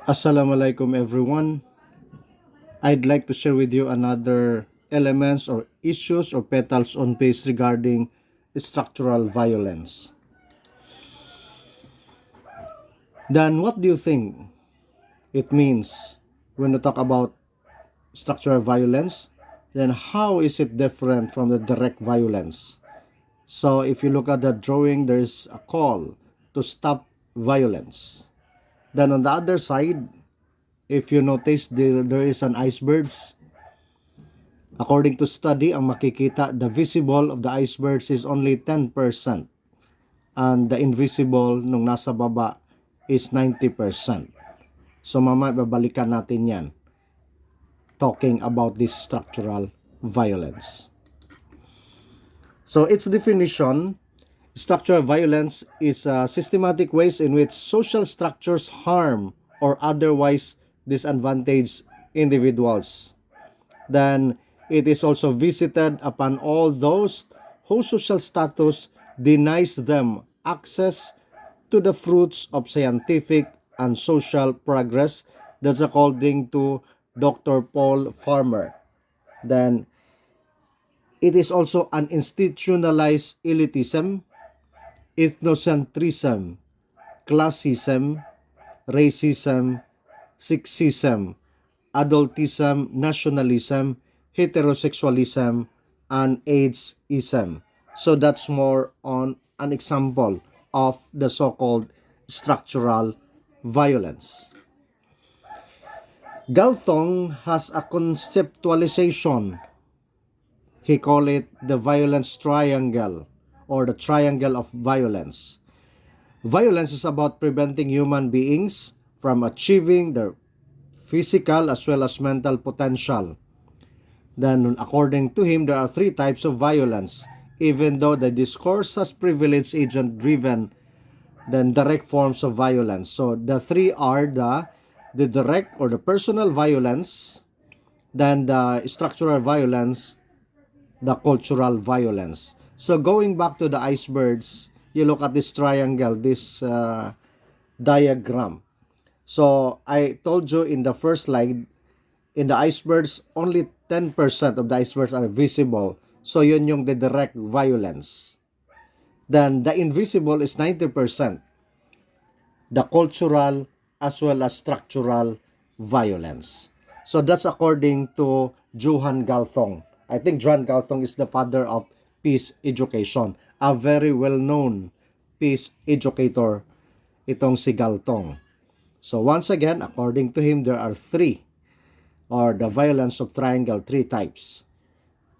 Assalamualaikum everyone. I'd like to share with you another elements or issues or petals on page regarding structural violence. Then what do you think it means when we talk about structural violence? Then how is it different from the direct violence? So if you look at the drawing, there's a call to stop violence. Then on the other side, if you notice, there is an iceberg. According to study, ang makikita, the visible of the icebergs is only 10% and the invisible nung nasa baba is 90%. So mamaya babalikan natin yan talking about this structural violence. So its definition, structural violence is systematic ways in which social structures harm or otherwise disadvantage individuals. Then it is also visited upon all those whose social status denies them access to the fruits of scientific and social progress. That's according to Dr. Paul Farmer. Then it is also an institutionalized elitism, ethnocentrism, classism, racism, sexism, adultism, nationalism, heterosexualism, and ageism. So that's more on an example of the so-called structural violence. Galtung has a conceptualization. He called it the violence triangle or the triangle of violence. Violence is about preventing human beings from achieving their physical as well as mental potential. Then, according to him, there are three types of violence. Even though the discourse has privilege agent-driven, then direct forms of violence. So, the three are the direct or the personal violence, then the structural violence, the cultural violence. So, going back to the icebergs, you look at this triangle, this diagram. So, I told you in the first slide, in the icebergs, only 10% of the icebergs are visible. So, yun yung the direct violence. Then, the invisible is 90%. The cultural as well as structural violence. So, that's according to Johann Galtung. I think Johann Galtung is the father of peace education. A very well-known peace educator, itong si Galtung. So, once again, according to him, there are three or the violence of triangle, three types.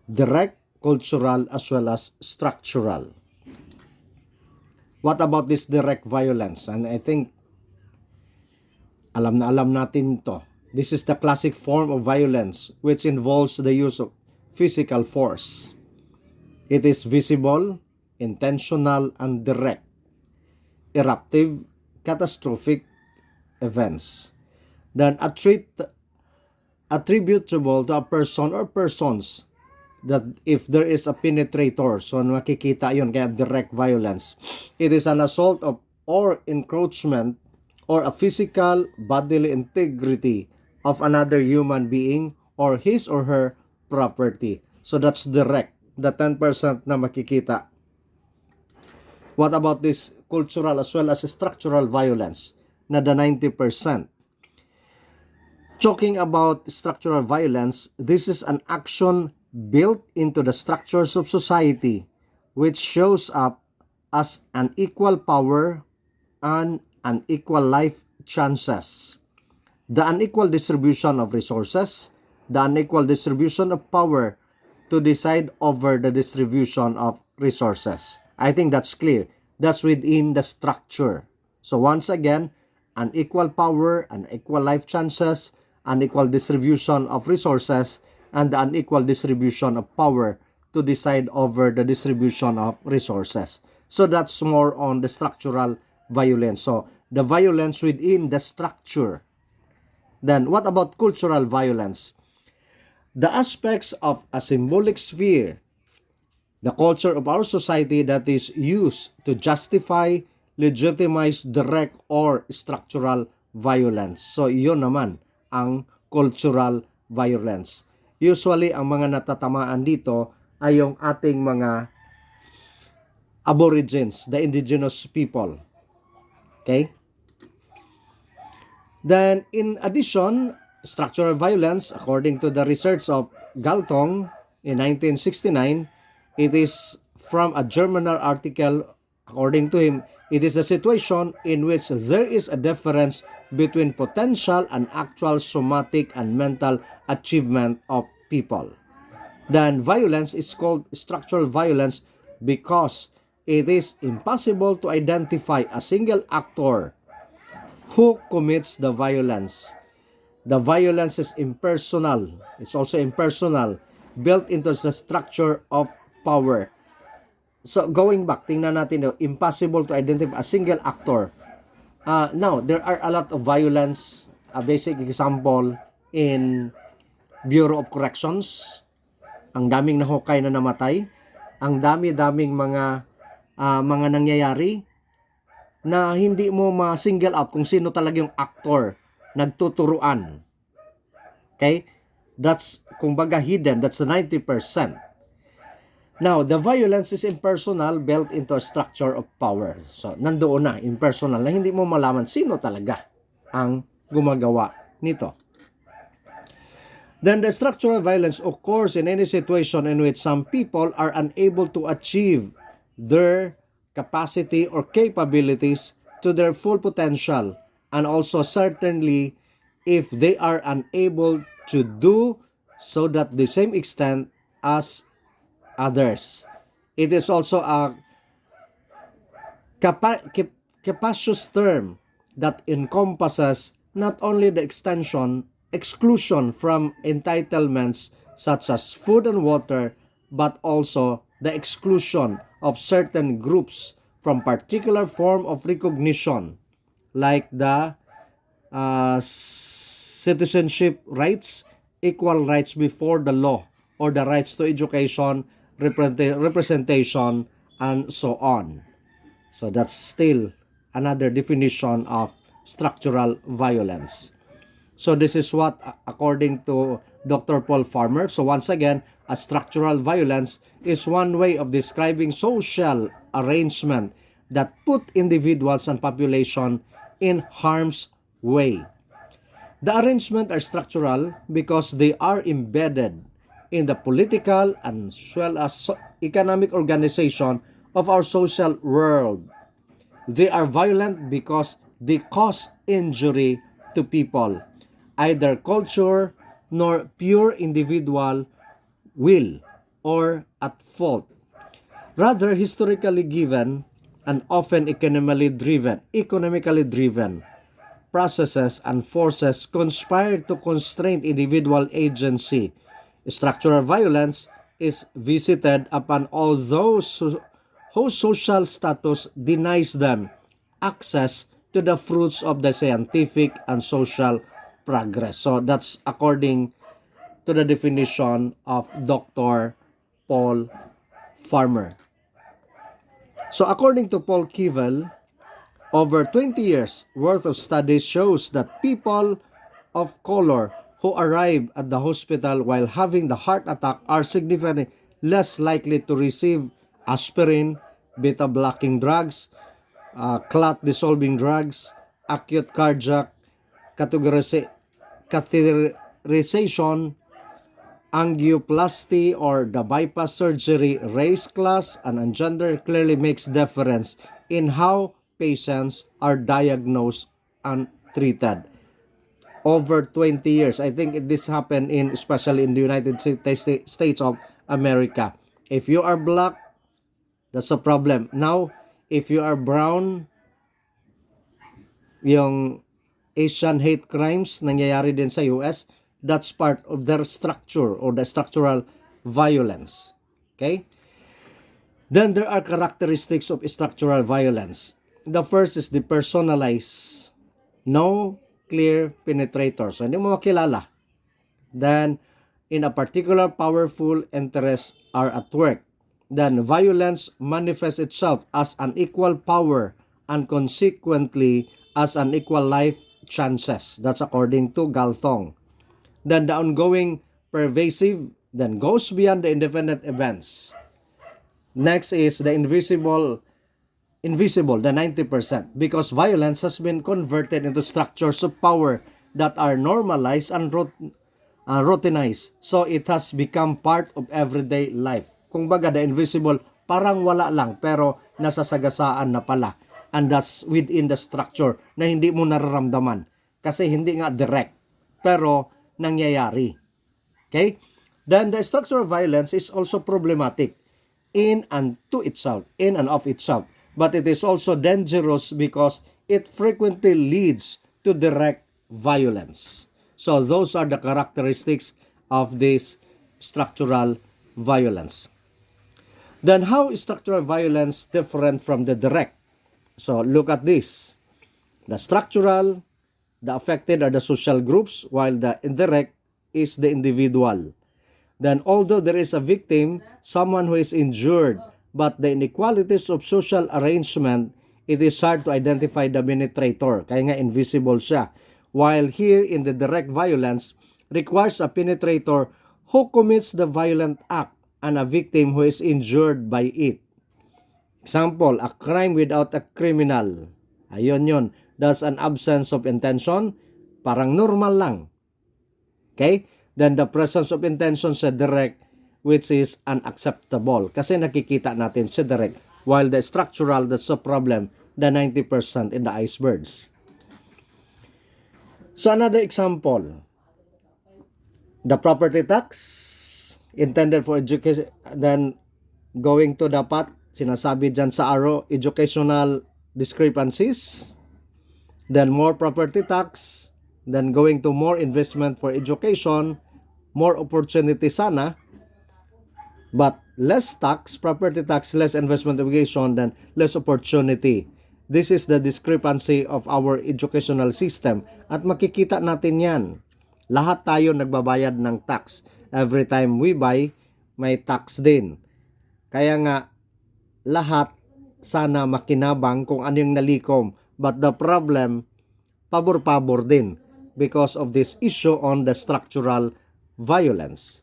Direct, cultural, as well as structural. What about this direct violence? And I think alam na alam natin to. This is the classic form of violence which involves the use of physical force. It is visible, intentional, and direct. Eruptive, catastrophic events. Then attributable to a person or persons, that if there is a penetrator, so makikita yun, kaya direct violence. It is an assault of or encroachment or a physical bodily integrity of another human being or his or her property. So that's direct, the 10% na makikita. What about this cultural as well as structural violence, na the 90%? Talking about structural violence, this is an action built into the structures of society which shows up as unequal power and unequal life chances, the unequal distribution of resources, the unequal distribution of power to decide over the distribution of resources. I think that's clear. That's within the structure. So once again, unequal power, unequal life chances, unequal distribution of resources, and the unequal distribution of power to decide over the distribution of resources. So that's more on the structural violence. So the violence within the structure. Then what about cultural violence? The aspects of a symbolic sphere, the culture of our society that is used to justify, legitimize direct or structural violence. So, yun naman ang cultural violence. Usually, ang mga natatamaan dito ay yung ating mga aborigines, the indigenous people. Okay? Then, in addition, structural violence, according to the research of Galtung in 1969, it is from a journal article. According to him, it is a situation in which there is a difference between potential and actual somatic and mental achievement of people. Then violence is called structural violence because it is impossible to identify a single actor who commits the violence. The violence is impersonal. It's also impersonal, built into the structure of power. So going back, tingnan natin, impossible to identify a single actor. Now, there are a lot of violence. A basic example in Bureau of Corrections. Ang daming nahukay na namatay. Ang dami-daming mga nangyayari na hindi mo ma-single out kung sino talaga yung actor nagtuturuan. Okay? That's, kumbaga, hidden. That's 90%. Now, the violence is impersonal, built into a structure of power. So, nandoon na, impersonal, na hindi mo malaman sino talaga ang gumagawa nito. Then, the structural violence occurs in any situation in which some people are unable to achieve their capacity or capabilities to their full potential, and also certainly if they are unable to do so that the same extent as others. It is also a capacious term that encompasses not only the exclusion from entitlements such as food and water, but also the exclusion of certain groups from particular form of recognition, like the citizenship rights, equal rights before the law, or the rights to education, representation, and so on. So that's still another definition of structural violence. So this is what, according to Dr. Paul Farmer, so once again, a structural violence is one way of describing social arrangement that put individuals and population in harm's way. The arrangement are structural because they are embedded in the political and as well as economic organization of our social world. They are violent because they cause injury to people, either culture nor pure individual will or at fault. Rather, historically given and often economically driven processes and forces conspire to constrain individual agency. Structural violence is visited upon all those whose social status denies them access to the fruits of the scientific and social progress. So that's according to the definition of Dr. Paul Farmer. So according to Paul Kivel, over 20 years worth of studies shows that people of color who arrive at the hospital while having the heart attack are significantly less likely to receive aspirin, beta-blocking drugs, clot-dissolving drugs, acute cardiac catheterization, angioplasty, or the bypass surgery. Race, class, and gender clearly makes difference in how patients are diagnosed and treated. Over 20 years. I think this happened especially in the United States of America. If you are black, that's a problem. Now, if you are brown, yung Asian hate crimes nangyayari din sa US, that's part of their structure or the structural violence. Okay? Then there are characteristics of structural violence. The first is depersonalized. No clear penetrator. So, hindi mo makilala. Then, in a particular powerful interests are at work. Then, violence manifests itself as unequal power and consequently as unequal life chances. That's according to Galthong. Then the ongoing pervasive then goes beyond the independent events. Next is the invisible, the 90%, because violence has been converted into structures of power that are normalized and routinized. So it has become part of everyday life. Kung baga, the invisible, parang wala lang, pero nasasagasaan na pala. And that's within the structure na hindi mo nararamdaman. Kasi hindi nga direct, pero nangyayari. Okay? Then the structure of violence is also problematic in and of itself. But it is also dangerous because it frequently leads to direct violence. So those are the characteristics of this structural violence. Then how is structural violence different from the direct? So look at this. The structural, the affected are the social groups, while the indirect is the individual. Then although there is a victim, someone who is injured, but the inequalities of social arrangement, it is hard to identify the penetrator. Kaya nga invisible siya. While here in the direct violence, requires a penetrator who commits the violent act and a victim who is injured by it. Example, a crime without a criminal. Ayun yun. That's an absence of intention. Parang normal lang. Okay? Then the presence of intention sa direct, which is unacceptable. Kasi nakikita natin sa direct. While the structural, that's a problem, the 90% in the icebergs. So another example, the property tax intended for education, then going to dapat, sinasabi dyan sa arrow, educational discrepancies, then more property tax, then going to more investment for education, more opportunity sana, but less tax, property tax, less investment education, then less opportunity. This is the discrepancy of our educational system at makikita natin yan. Lahat tayo nagbabayad ng tax. Every time we buy, may tax din. Kaya nga, lahat sana makinabang kung ano yung nalikom. But the problem, pabor-pabor din because of this issue on the structural violence.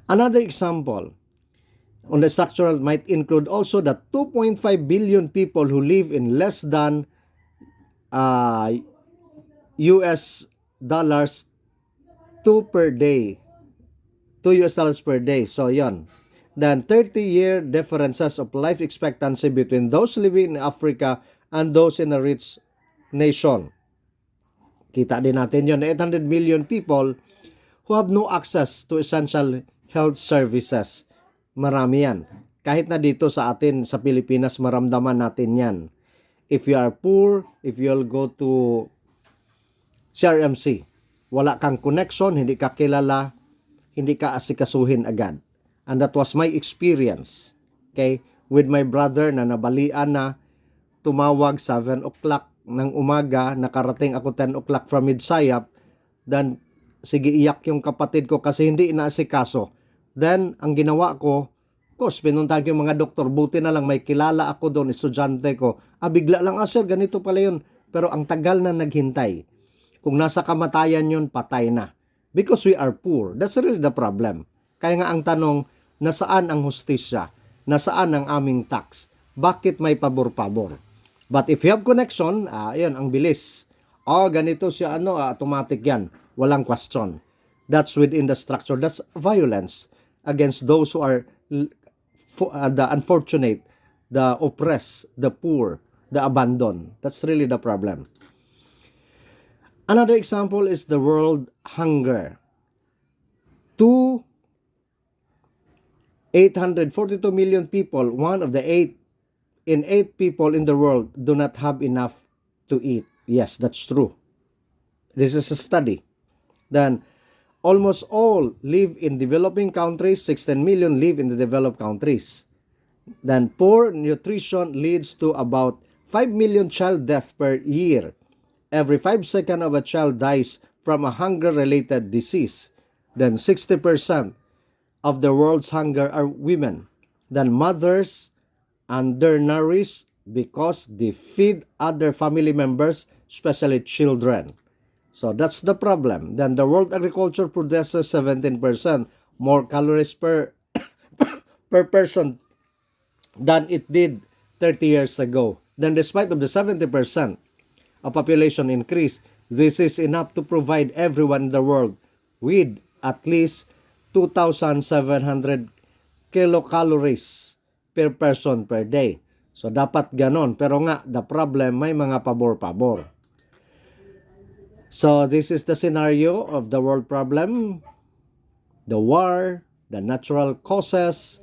Another example on the structural might include also the 2.5 billion people who live in less than US dollars 2 per day. 2 US dollars per day. So, yon. Then, 30-year differences of life expectancy between those living in Africa and those in a rich nation. Kita din natin yon. 800 million people who have no access to essential health services. Marami yan. Kahit na dito sa atin, sa Pilipinas, maramdaman natin yan. If you are poor, if you'll go to CRMC, wala kang connection, hindi ka kilala, hindi ka asikasuhin agad. And that was my experience. Okay? With my brother na nabalian na, tumawag 7 o'clock ng umaga, nakarating ako 10 o'clock from Midsayap, then sige iyak yung kapatid ko kasi hindi inaasikaso. Then, ang ginawa ko, of course, pinuntahan ko yung mga doktor, buti na lang may kilala ako doon, estudyante ko. Bigla lang, sir, ganito pala yun. Pero ang tagal na naghintay. Kung nasa kamatayan yun, patay na. Because we are poor. That's really the problem. Kaya nga ang tanong, nasaan ang hustisya? Nasaan ang aming tax? Bakit may pabor-pabor? But if you have connection, yun, ang bilis. Ganito siya, automatic yan. Walang question. That's within the structure. That's violence against those who are the unfortunate, the oppressed, the poor, the abandoned. That's really the problem. Another example is the world hunger. 842 million people, one of the 8 people in the world do not have enough to eat. Yes, that's true. This is a study. Then, almost all live in developing countries. 16 million live in the developed countries. Then, poor nutrition leads to about 5 million child death per year. Every 5 seconds of a child dies from a hunger-related disease. Then, 60% of the world's hunger are women. Then, mothers undernourished because they feed other family members, especially children. So that's the problem. Then the world agriculture produces 17% more calories per person than it did 30 years ago. Then despite of the 70% of population increase, this is enough to provide everyone in the world with at least 2,700 kilocalories per person per day. So dapat ganon. Pero nga, the problem, may mga pabor-pabor. So this is the scenario of the world problem. The war, the natural causes,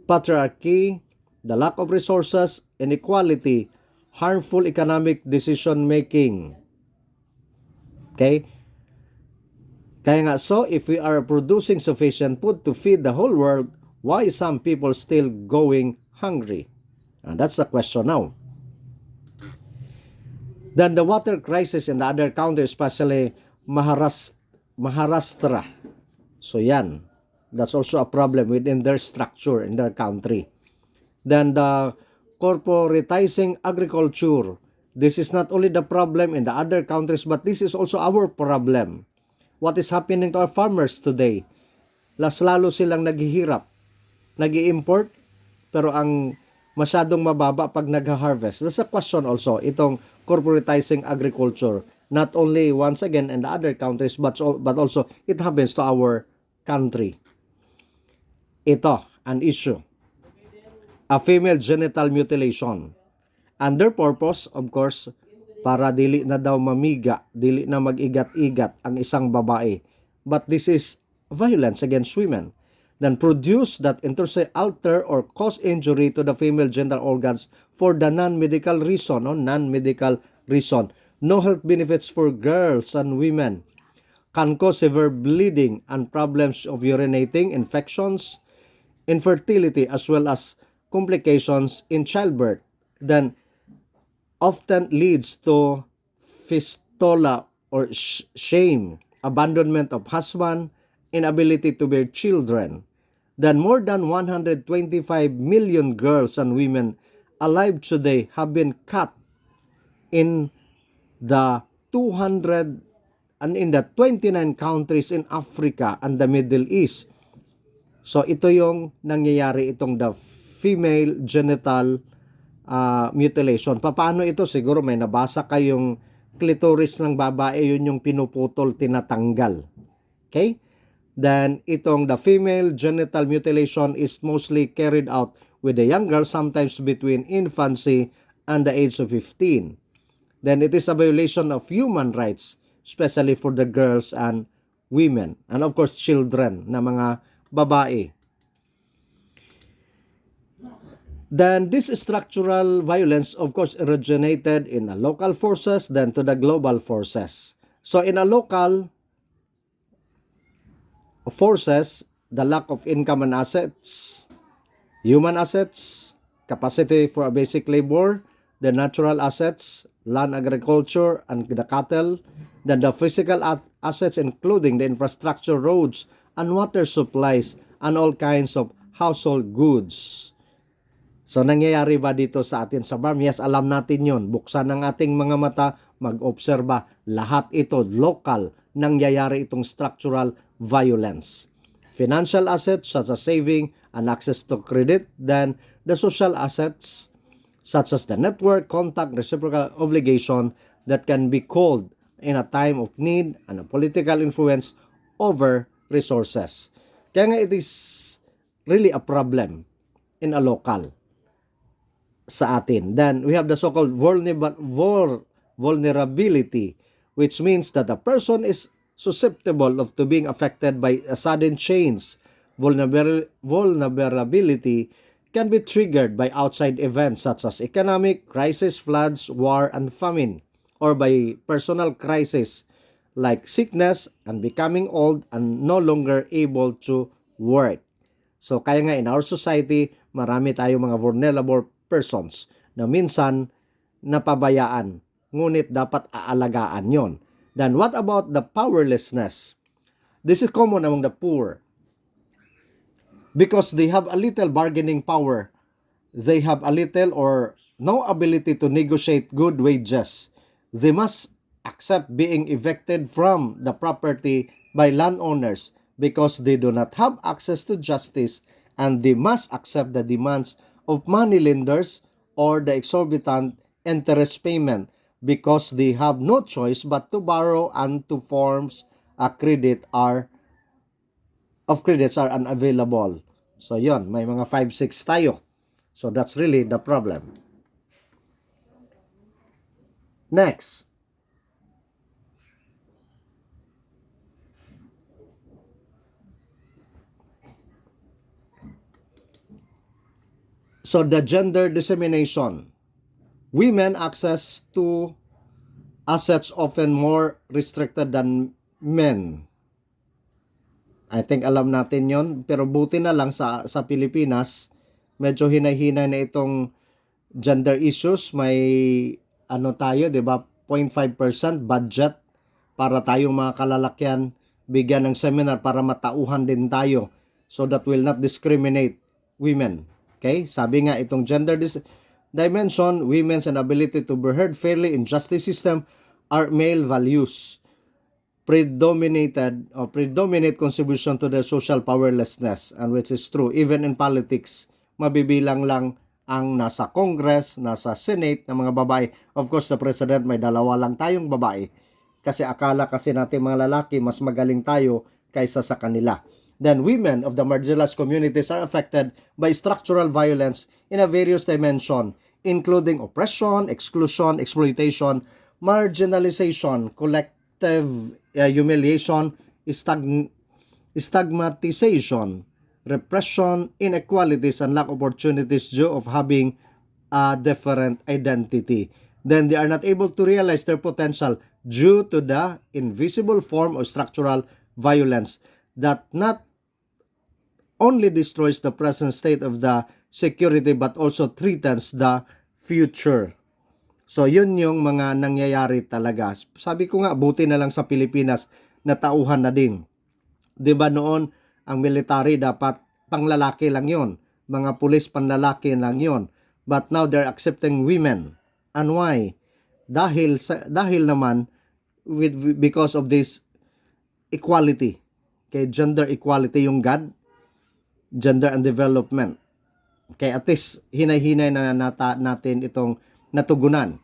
patriarchy, the lack of resources, inequality, harmful economic decision making. Okay? Kaya nga, so if we are producing sufficient food to feed the whole world, why is some people still going hungry? And that's the question now. Then the water crisis in the other countries, especially Maharashtra. So yan, that's also a problem within their structure in their country. Then the corporatizing agriculture. This is not only the problem in the other countries, but this is also our problem. What is happening to our farmers today? Lalo silang naghihirap, nag-i-import, pero ang masyadong mababa pag nag-harvest. That's a question also, itong corporatizing agriculture. Not only, once again, in the other countries, but also it happens to our country. Ito, an issue. A female genital mutilation. And their purpose, of course, para dili na daw mamiga, dili na mag-igat-igat ang isang babae. But this is violence against women. Then produce that internally alter or cause injury to the female genital organs for the non-medical reason. Non-medical reason. No health benefits for girls and women. Can cause severe bleeding and problems of urinating, infections, infertility, as well as complications in childbirth. Then often leads to fistula or shame, abandonment of husband, inability to bear children. Then more than 125 million girls and women alive today have been cut in the 200 and in the 29 countries in Africa and the Middle East. So ito yung nangyayari, itong the female genital mutilation. Paano ito? Siguro may nabasa kayong clitoris ng babae, yun yung pinuputol, tinatanggal. Okay? Then itong the female genital mutilation is mostly carried out with the young girl, sometimes between infancy and the age of 15. Then it is a violation of human rights, especially for the girls and women. And of course, children na mga babae. Then this structural violence, of course, originated in the local forces, then to the global forces. So in a local forces, the lack of income and assets, human assets, capacity for a basic labor, the natural assets, land agriculture, and the cattle, then the physical assets including the infrastructure, roads, and water supplies, and all kinds of household goods. So nangyayari ba dito sa atin sa farm? Yes, alam natin yon. Buksan ang ating mga mata, mag-obserba. Lahat ito local, nangyayari itong structural violence. Financial assets such as saving and access to credit, then the social assets such as the network, contact, reciprocal obligation that can be called in a time of need, and a political influence over resources. Kaya nga it is really a problem in a local sa atin. Then we have the so-called vulnerability, which means that a person is susceptible of to being affected by a sudden change. Vulnerability can be triggered by outside events such as economic crisis, floods, war, and famine, or by personal crisis like sickness and becoming old and no longer able to work. So kaya nga in our society, marami tayong mga vulnerable persons na minsan napabayaan, ngunit dapat aalagaan yon. Then what about the powerlessness? This is common among the poor because they have a little bargaining power they have a little or no ability to negotiate good wages. They must accept being evicted from the property by landowners because they do not have access to justice, and they must accept the demands of moneylenders or the exorbitant interest payment because they have no choice but to borrow and to forms a credit of credits are unavailable. So yon, may mga 5-6 tayo. So that's really the problem. Next. So the gender dissemination. Women access to assets often more restricted than men. I think alam natin yon, pero buti na lang sa Pilipinas, medyo hinay-hinay na itong gender issues. May ano tayo, 'di ba? 0.5% budget para tayong mga kalalakyan bigyan ng seminar para matauhan din tayo so that will not discriminate women. Okay? Sabi nga itong dimension, women's ability to be heard fairly in justice system are male values. Predominate contribution to the social powerlessness, and which is true. Even in politics, mabibilang lang ang nasa Congress, nasa Senate na mga babae. Of course, sa President may dalawa lang tayong babae. Kasi akala kasi natin mga lalaki mas magaling tayo kaysa sa kanila. Then women of the marginalized communities are affected by structural violence in a various dimension, including oppression, exclusion, exploitation, marginalization, collective humiliation, stigmatization, repression, inequalities, and lack of opportunities due of having a different identity. Then they are not able to realize their potential due to the invisible form of structural violence that not only destroys the present state of the security but also threatens the future. So, yun yung mga nangyayari talaga. Sabi ko nga, buti na lang sa Pilipinas, natauhan na din. 'Di ba noon, ang military dapat panglalaki lang yon, mga pulis panlalaki lang yon. But now they're accepting women. And why? Dahil naman because of this equality. Okay, gender equality yung God, gender and development. Okay, at least hinay-hinay na natin itong natugunan.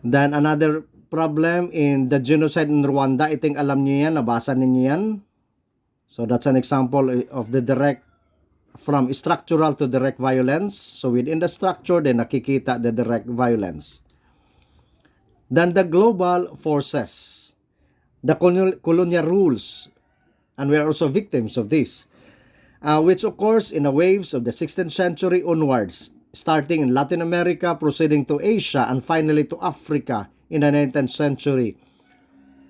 Then another problem in the genocide in Rwanda, I think alam niyo yan, nabasa ninyo yan. So that's an example of the direct, from structural to direct violence. So within the structure, then nakikita the direct violence. Then the global forces, the colonial rules, and we are also victims of this, which occurs in the waves of the 16th century onwards, starting in Latin America, proceeding to Asia, and finally to Africa in the 19th century,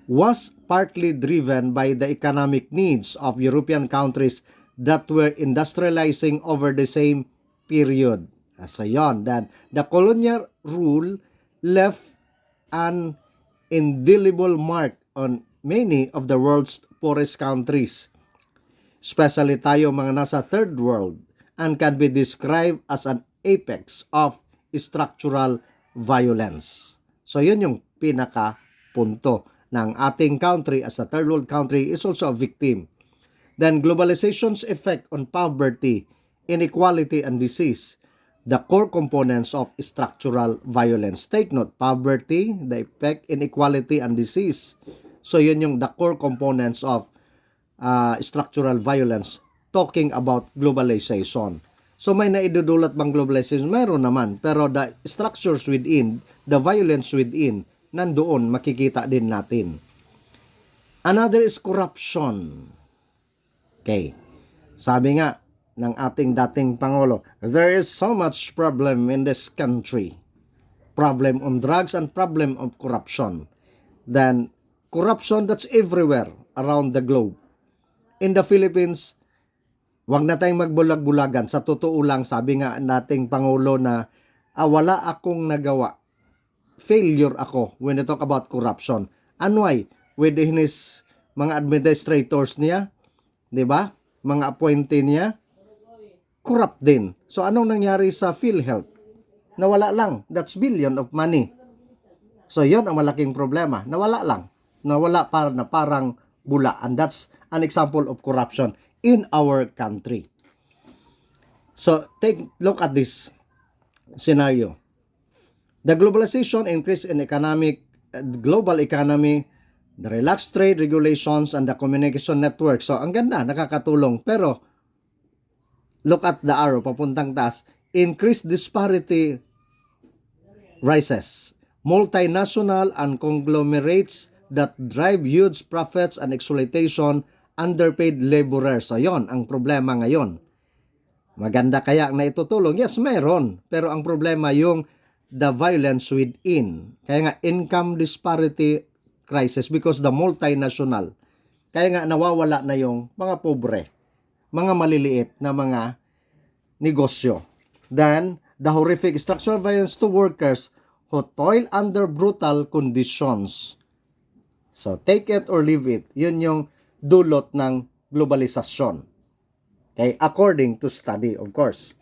was partly driven by the economic needs of European countries that were industrializing over the same period. So yon, then the colonial rule left an indelible mark on many of the world's poorest countries, especially tayo mga nasa third world, and can be described as an apex of structural violence. So yun yung pinaka punto ng ating country as a third world country is also a victim. Then globalization's effect on poverty, inequality, and disease, the core components of structural violence. Take note, poverty, the effect, inequality, and disease. So yun yung the core components of structural violence, talking about globalization. So may naidudulot bang globalization? Meron naman. Pero the structures within, the violence within, nandoon makikita din natin. Another is corruption. Okay. Sabi nga ng ating dating Pangulo, there is so much problem in this country. Problem on drugs and problem of corruption. Then, corruption that's everywhere around the globe. In the Philippines, wag na tayong magbulag-bulagan. Sa totoo lang, sabi nga nating Pangulo na wala akong nagawa. Failure ako when we talk about corruption. And why? Within his mga administrators niya, di ba? Mga appointee niya, corrupt din. So anong nangyari sa PhilHealth? Nawala lang. That's billion of money. So yon ang malaking problema. Nawala lang. Nawala na parang bula. And that's an example of corruption in our country. So take look at this scenario. The globalization, increase in global economy, the relaxed trade regulations, and the communication network. So ang ganda, nakakatulong. Pero look at the arrow, papuntang taas. Increased disparity rises. Multinational and conglomerates that drive huge profits and exploitation underpaid laborers. So yon ang problema ngayon. Maganda kaya na itutulong? Yes, meron. Pero ang problema yung the violence within. Kaya nga income disparity crisis because the multinational. Kaya nga nawawala na yung mga pobre, mga maliliit na mga negosyo. Then, the horrific structural violence to workers who toil under brutal conditions. So, take it or leave it. Yun yung dulot ng globalisasyon. Okay? According to study, of course.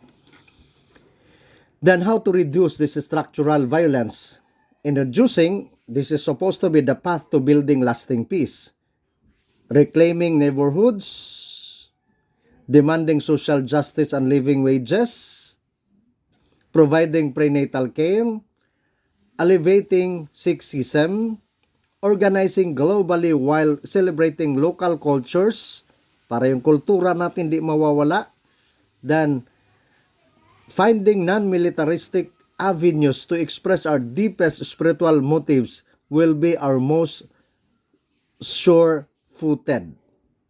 Then, how to reduce this structural violence? In reducing, this is supposed to be the path to building lasting peace. Reclaiming neighborhoods, demanding social justice and living wages, providing prenatal care, alleviating sexism, organizing globally while celebrating local cultures, para yung kultura natin di mawawala, then finding non-militaristic avenues to express our deepest spiritual motives will be our most sure-footed.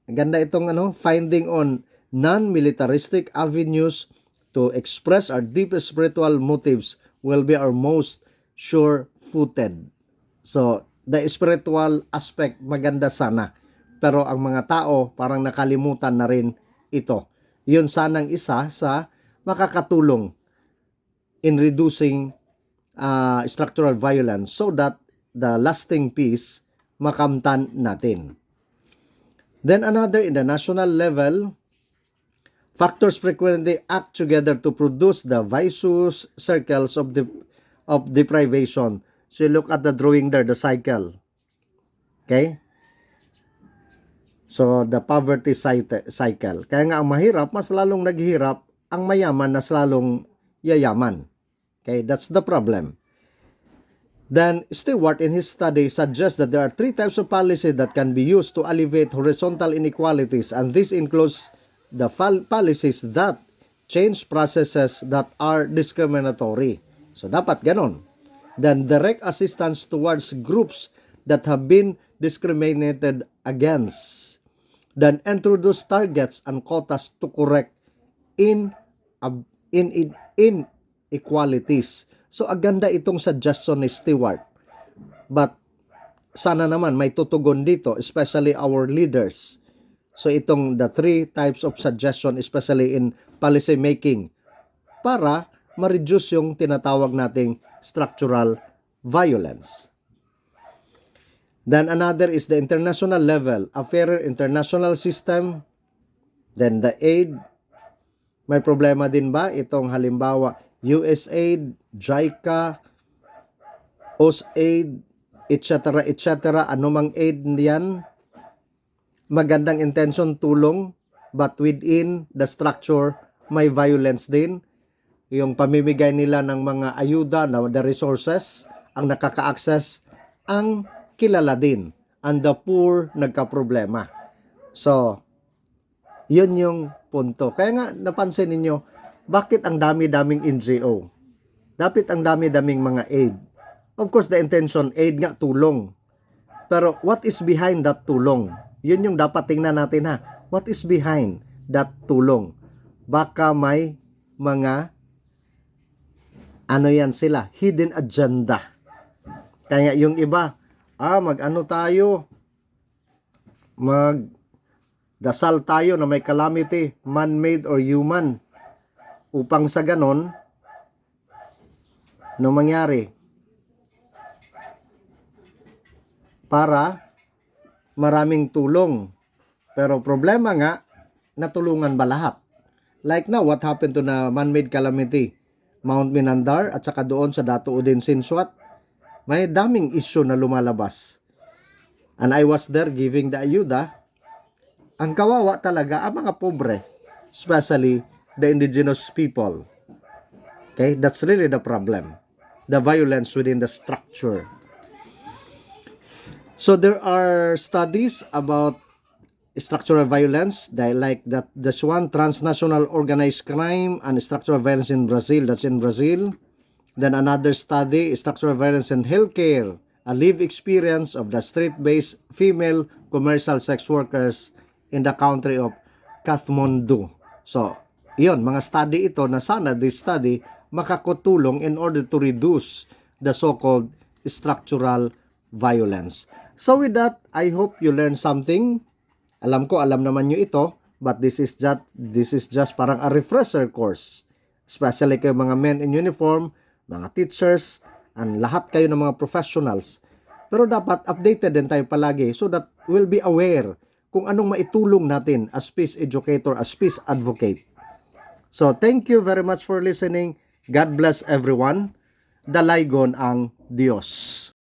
Ganda itong finding on non-militaristic avenues to express our deepest spiritual motives will be our most sure-footed. So, the spiritual aspect maganda sana. Pero ang mga tao parang nakalimutan na rin ito. Yun sanang isa sa makakatulong in reducing structural violence so that the lasting peace makamtan natin. Then another, in the national level, factors frequently act together to produce the vicious circles of deprivation. So you look at the drawing there, the cycle. Okay? So, the poverty cycle. Kaya nga ang mahirap, mas lalong naghihirap, ang mayaman na lalong yayaman. Okay, that's the problem. Then, Stewart in his study suggests that there are 3 types of policy that can be used to alleviate horizontal inequalities, and this includes the policies that change processes that are discriminatory. So, dapat ganon. Then, direct assistance towards groups that have been discriminated against. Then introduce targets and quotas to correct inequalities. So aganda itong suggestion ni Stewart. But sana naman may tutugon dito, especially our leaders. So itong the 3 types of suggestion, especially in policy making, para ma-reduce yung tinatawag nating structural violence. Then another is the international level, a fairer international system. Then the aid, may problema din ba? Itong halimbawa, USAID, JICA, OCDS, etc., anumang aid niyan, magandang intention, tulong, but within the structure, may violence din. Yung pamimigay nila ng mga ayuda, the resources, ang nakaka-access, ang kilala din. And the poor, nagka-problema. So, yun yung punto. Kaya nga, napansin ninyo, bakit ang dami-daming NGO? Dapat ang dami-daming mga aid. Of course, the intention, aid nga, tulong. Pero, what is behind that tulong? Yun yung dapat tingnan natin ha. What is behind that tulong? Baka may mga, yan sila, hidden agenda. Kaya yung iba, mag-ano tayo, magdasal tayo na may calamity, man-made or human, upang sa ganon, no mangyari? Para maraming tulong. Pero problema nga, natulungan ba lahat? Like now, what happened to na man-made calamity? Mount Minandar at saka doon sa Dato Udin Sinsuat, may daming issue na lumalabas. And I was there giving the ayuda. Ang kawawa talaga ang mga pobre, especially the indigenous people. Okay, that's really the problem. The violence within the structure. So there are studies about structural violence, like that this one, transnational organized crime and structural violence in Brazil, that's in Brazil. Then another study, structural violence in healthcare, a lived experience of the street-based female commercial sex workers in the country of Kathmandu. So, yun, mga study ito na sana this study makakutulong in order to reduce the so-called structural violence. So with that, I hope you learned something. Alam ko, alam naman nyo ito, but this is just parang a refresher course. Especially kayo mga men in uniform, mga teachers, and lahat kayo ng mga professionals. Pero dapat updated din tayo palagi so that we'll be aware kung anong maitulong natin as peace educator, as peace advocate. So, thank you very much for listening. God bless everyone. Dalaygon ang Diyos.